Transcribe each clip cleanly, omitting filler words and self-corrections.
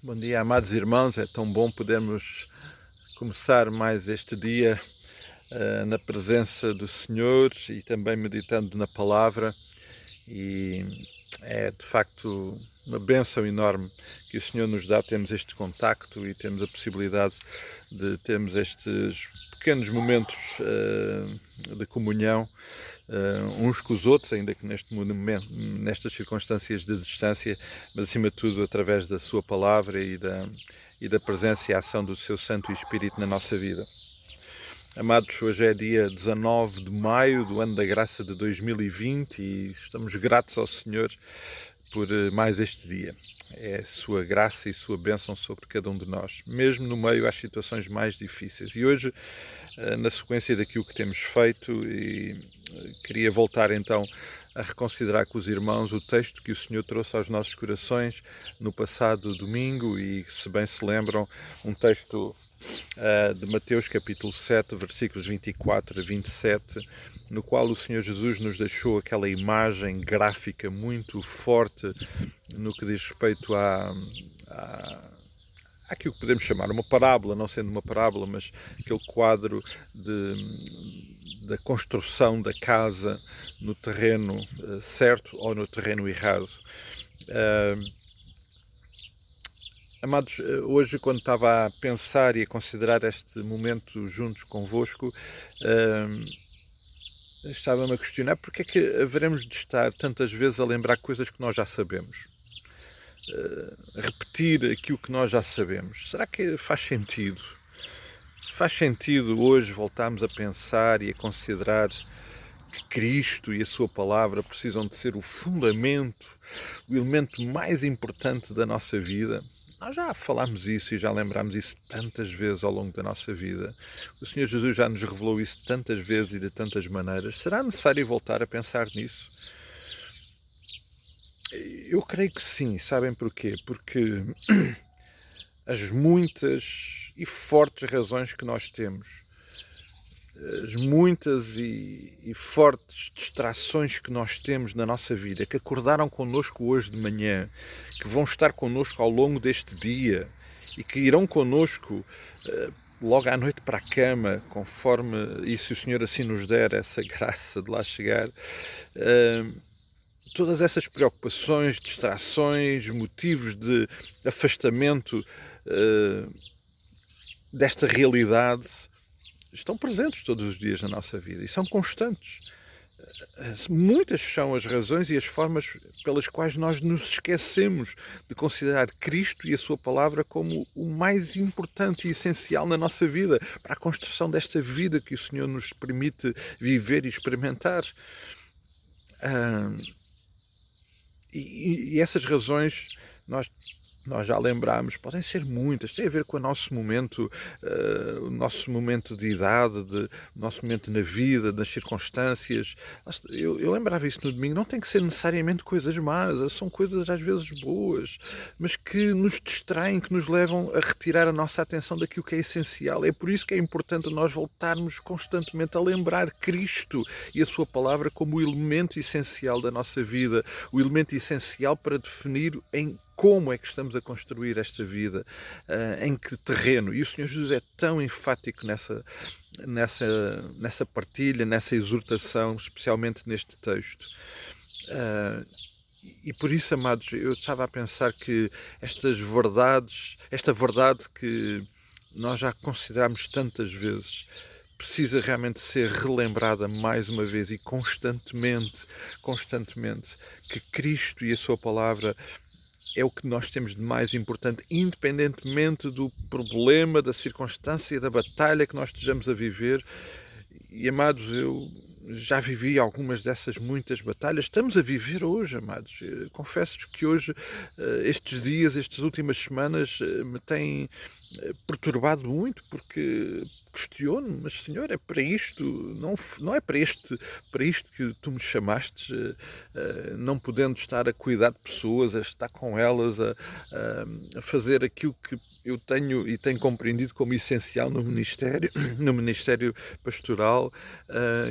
Bom dia, amados irmãos. É tão bom podermos começar mais este dia na presença do Senhor e também meditando na palavra. E é de facto uma bênção enorme que o Senhor nos dá. Temos este contacto e temos a possibilidade de termos estes pequenos momentos de comunhão uns com os outros, ainda que neste momento, nestas circunstâncias de distância, mas acima de tudo através da sua palavra e da presença e ação do seu Santo Espírito na nossa vida. Amados, hoje é dia 19 de maio do ano da graça de 2020 e estamos gratos ao Senhor por mais este dia. É a sua graça e sua bênção sobre cada um de nós, mesmo no meio às situações mais difíceis. E hoje, na sequência daquilo que temos feito, queria voltar então a reconsiderar com os irmãos o texto que o Senhor trouxe aos nossos corações no passado domingo e, se bem se lembram, um texto de Mateus capítulo 7, versículos 24 a 27, no qual o Senhor Jesus nos deixou aquela imagem gráfica muito forte no que diz respeito àquilo que podemos chamar uma parábola, não sendo uma parábola, mas aquele quadro da construção da casa no terreno certo ou no terreno errado. Amados, hoje quando estava a pensar e a considerar este momento juntos convosco, estava-me a questionar porque é que haveremos de estar tantas vezes a lembrar coisas que nós já sabemos. Repetir aquilo que nós já sabemos. Será que faz sentido? Faz sentido hoje voltarmos a pensar e a considerar que Cristo e a sua palavra precisam de ser o fundamento, o elemento mais importante da nossa vida? Nós já falámos isso e já lembrámos isso tantas vezes ao longo da nossa vida. O Senhor Jesus já nos revelou isso tantas vezes e de tantas maneiras. Será necessário voltar a pensar nisso? Eu creio que sim. Sabem porquê? Porque as muitas e fortes razões que nós temos, as muitas e fortes distrações que nós temos na nossa vida, que acordaram connosco hoje de manhã, que vão estar connosco ao longo deste dia e que irão connosco logo à noite para a cama, conforme, e se o Senhor assim nos der essa graça de lá chegar, todas essas preocupações, distrações, motivos de afastamento desta realidade estão presentes todos os dias na nossa vida e são constantes. Muitas são as razões e as formas pelas quais nós nos esquecemos de considerar Cristo e a sua palavra como o mais importante e essencial na nossa vida, para a construção desta vida que o Senhor nos permite viver e experimentar. E essas razões nós já lembramos, podem ser muitas, tem a ver com o nosso momento de idade, o nosso momento na vida, nas circunstâncias. Eu lembrava isso no domingo, não tem que ser necessariamente coisas más, são coisas às vezes boas, mas que nos distraem, que nos levam a retirar a nossa atenção daquilo que é essencial. É por isso que é importante nós voltarmos constantemente a lembrar Cristo e a sua palavra como o elemento essencial da nossa vida, o elemento essencial para definir como é que estamos a construir esta vida, em que terreno. E o Senhor Jesus é tão enfático nessa partilha, nessa exortação, especialmente neste texto. E por isso, amados, eu estava a pensar que esta verdade que nós já consideramos tantas vezes, precisa realmente ser relembrada mais uma vez e constantemente, que Cristo e a sua palavra é o que nós temos de mais importante, independentemente do problema, da circunstância, da batalha que nós estejamos a viver. E, amados, eu já vivi algumas dessas muitas batalhas. Estamos a viver hoje, amados. Confesso-vos que hoje, estes dias, estas últimas semanas, me têm perturbado muito, porque questiono-me, mas Senhor, é para isto, não é para isto que tu me chamaste, não podendo estar a cuidar de pessoas, a estar com elas, a fazer aquilo que eu tenho e tenho compreendido como essencial no ministério pastoral,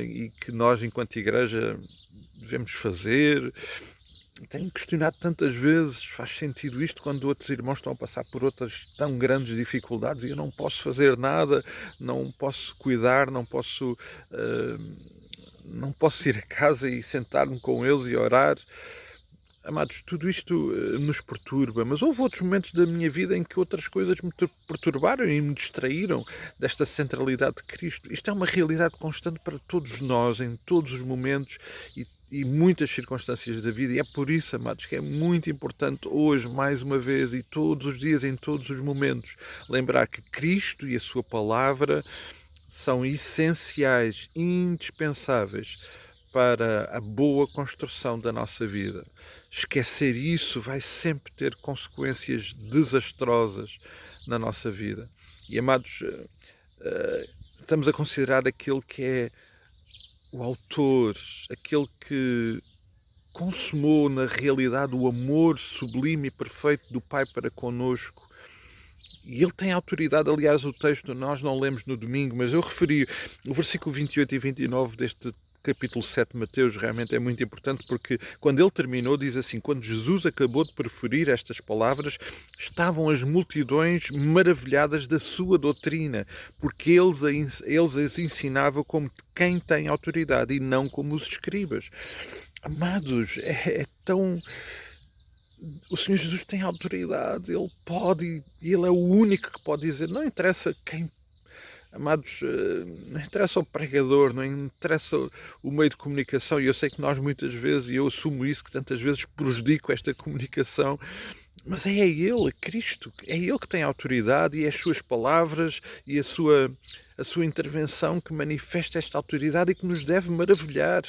e que nós, enquanto igreja, devemos fazer. tenho questionado tantas vezes, faz sentido isto quando outros irmãos estão a passar por outras tão grandes dificuldades e eu não posso fazer nada, não posso cuidar, não posso ir a casa e sentar-me com eles e orar. Amados, tudo isto nos perturba, mas houve outros momentos da minha vida em que outras coisas me perturbaram e me distraíram desta centralidade de Cristo. Isto é uma realidade constante para todos nós, em todos os momentos e muitas circunstâncias da vida, e é por isso, amados, que é muito importante hoje, mais uma vez, e todos os dias, em todos os momentos, lembrar que Cristo e a sua palavra são essenciais, indispensáveis para a boa construção da nossa vida. Esquecer isso vai sempre ter consequências desastrosas na nossa vida. E, amados, estamos a considerar aquele que é o autor, aquele que consumou na realidade o amor sublime e perfeito do Pai para conosco. E ele tem autoridade, aliás, o texto nós não lemos no domingo, mas eu referi o versículo 28 e 29 deste capítulo 7 de Mateus, realmente é muito importante, porque quando ele terminou, diz assim: quando Jesus acabou de proferir estas palavras, estavam as multidões maravilhadas da sua doutrina, porque eles as ensinavam como quem tem autoridade e não como os escribas. Amados, é tão... O Senhor Jesus tem autoridade, Ele pode, e Ele é o único que pode dizer, não interessa quem... Amados, não interessa o pregador, não interessa o meio de comunicação, e eu sei que nós muitas vezes, e eu assumo isso, que tantas vezes prejudico esta comunicação, mas é Ele, é Cristo, é Ele que tem autoridade, e é as suas palavras e a sua intervenção que manifesta esta autoridade e que nos deve maravilhar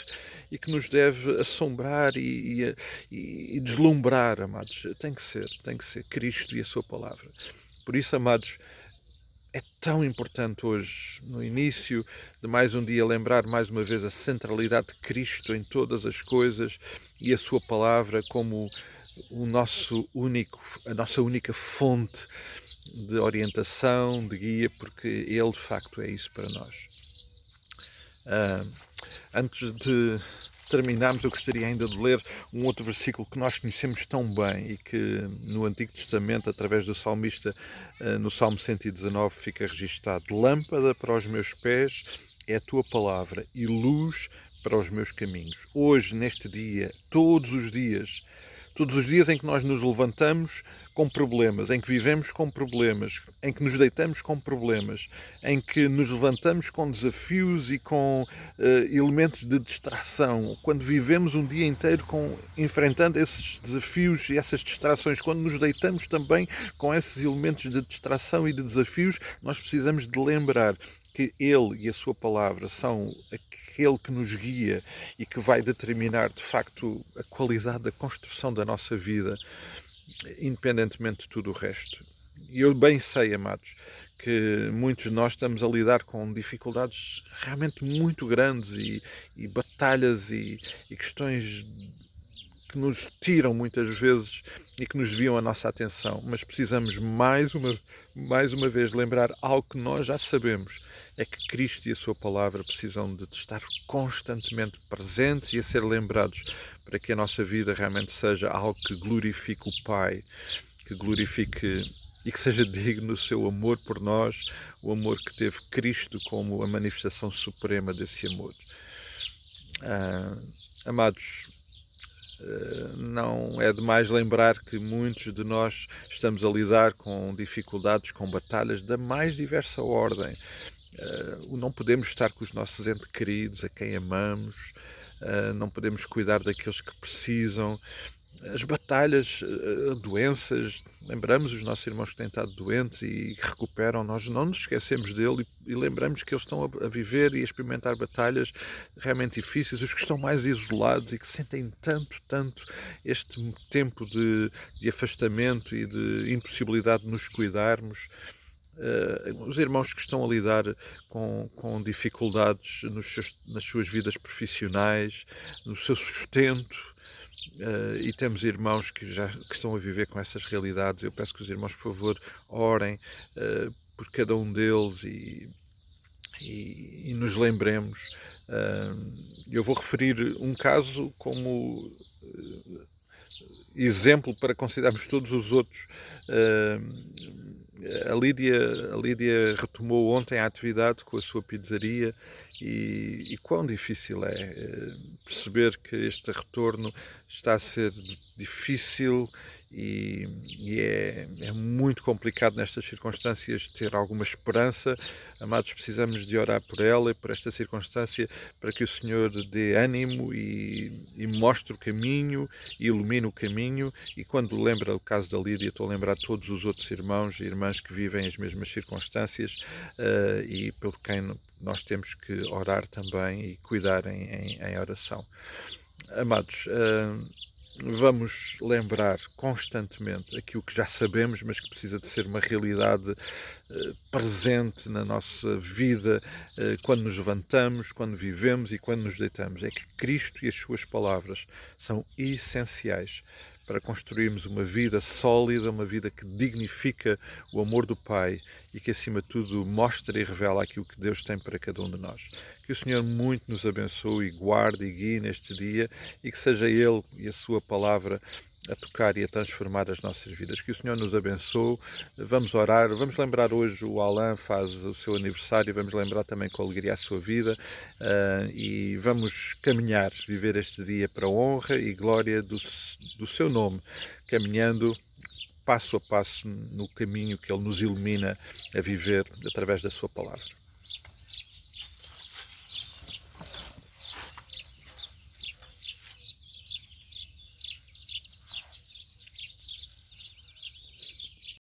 e que nos deve assombrar e deslumbrar, amados. Tem que ser Cristo e a sua palavra. Por isso, amados, é tão importante hoje, no início de mais um dia, lembrar mais uma vez a centralidade de Cristo em todas as coisas e a sua palavra como a nossa única fonte de orientação, de guia, porque Ele de facto é isso para nós. Antes de terminarmos, eu gostaria ainda de ler um outro versículo que nós conhecemos tão bem e que no Antigo Testamento, através do salmista, no Salmo 119, fica registado: lâmpada para os meus pés é a tua palavra e luz para os meus caminhos. Hoje, neste dia, todos os dias em que nós nos levantamos com problemas, em que vivemos com problemas, em que nos deitamos com problemas, em que nos levantamos com desafios e com elementos de distração, quando vivemos um dia inteiro enfrentando esses desafios e essas distrações, quando nos deitamos também com esses elementos de distração e de desafios, nós precisamos de lembrar que Ele e a sua palavra são aquele que nos guia e que vai determinar de facto a qualidade da construção da nossa vida, independentemente de tudo o resto. E eu bem sei, amados, que muitos de nós estamos a lidar com dificuldades realmente muito grandes e batalhas e questões que nos tiram muitas vezes e que nos desviam a nossa atenção, mas precisamos mais uma vez lembrar algo que nós já sabemos, é que Cristo e a sua palavra precisam de estar constantemente presentes e a ser lembrados para que a nossa vida realmente seja algo que glorifique o Pai, que glorifique e que seja digno do seu amor por nós, o amor que teve Cristo como a manifestação suprema desse amor. Amados, não é demais lembrar que muitos de nós estamos a lidar com dificuldades, com batalhas da mais diversa ordem. Não podemos estar com os nossos entes queridos, a quem amamos, não podemos cuidar daqueles que precisam. As batalhas, doenças, lembramos os nossos irmãos que têm estado doentes e que recuperam, nós não nos esquecemos dele e lembramos que eles estão a viver e a experimentar batalhas realmente difíceis, os que estão mais isolados e que sentem tanto este tempo de afastamento e de impossibilidade de nos cuidarmos. Os irmãos que estão a lidar com dificuldades nas suas vidas profissionais, no seu sustento, e temos irmãos que estão a viver com essas realidades. Eu peço que os irmãos, por favor, orem por cada um deles e nos lembremos. Eu vou referir um caso como exemplo para considerarmos todos os outros. A Lídia retomou ontem a atividade com a sua pizzaria e quão difícil é perceber que este retorno está a ser difícil e é muito complicado nestas circunstâncias ter alguma esperança. Amados, precisamos de orar por ela e por esta circunstância para que o Senhor dê ânimo e mostre o caminho e ilumine o caminho. E quando lembra o caso da Lídia, estou a lembrar todos os outros irmãos e irmãs que vivem as mesmas circunstâncias e pelo quem nós temos que orar também e cuidar em oração. Amados, vamos lembrar constantemente aquilo que já sabemos, mas que precisa de ser uma realidade presente na nossa vida, quando nos levantamos, quando vivemos e quando nos deitamos. É que Cristo e as suas palavras são essenciais para construirmos uma vida sólida, uma vida que dignifica o amor do Pai e que, acima de tudo, mostra e revela aquilo que Deus tem para cada um de nós. Que o Senhor muito nos abençoe e guarde e guie neste dia e que seja Ele e a Sua palavra a tocar e a transformar as nossas vidas. Que o Senhor nos abençoe. Vamos orar, vamos lembrar hoje o Alain faz o seu aniversário, vamos lembrar também com alegria a sua vida e vamos caminhar, viver este dia para a honra e glória do seu nome, caminhando passo a passo no caminho que Ele nos ilumina a viver através da sua palavra.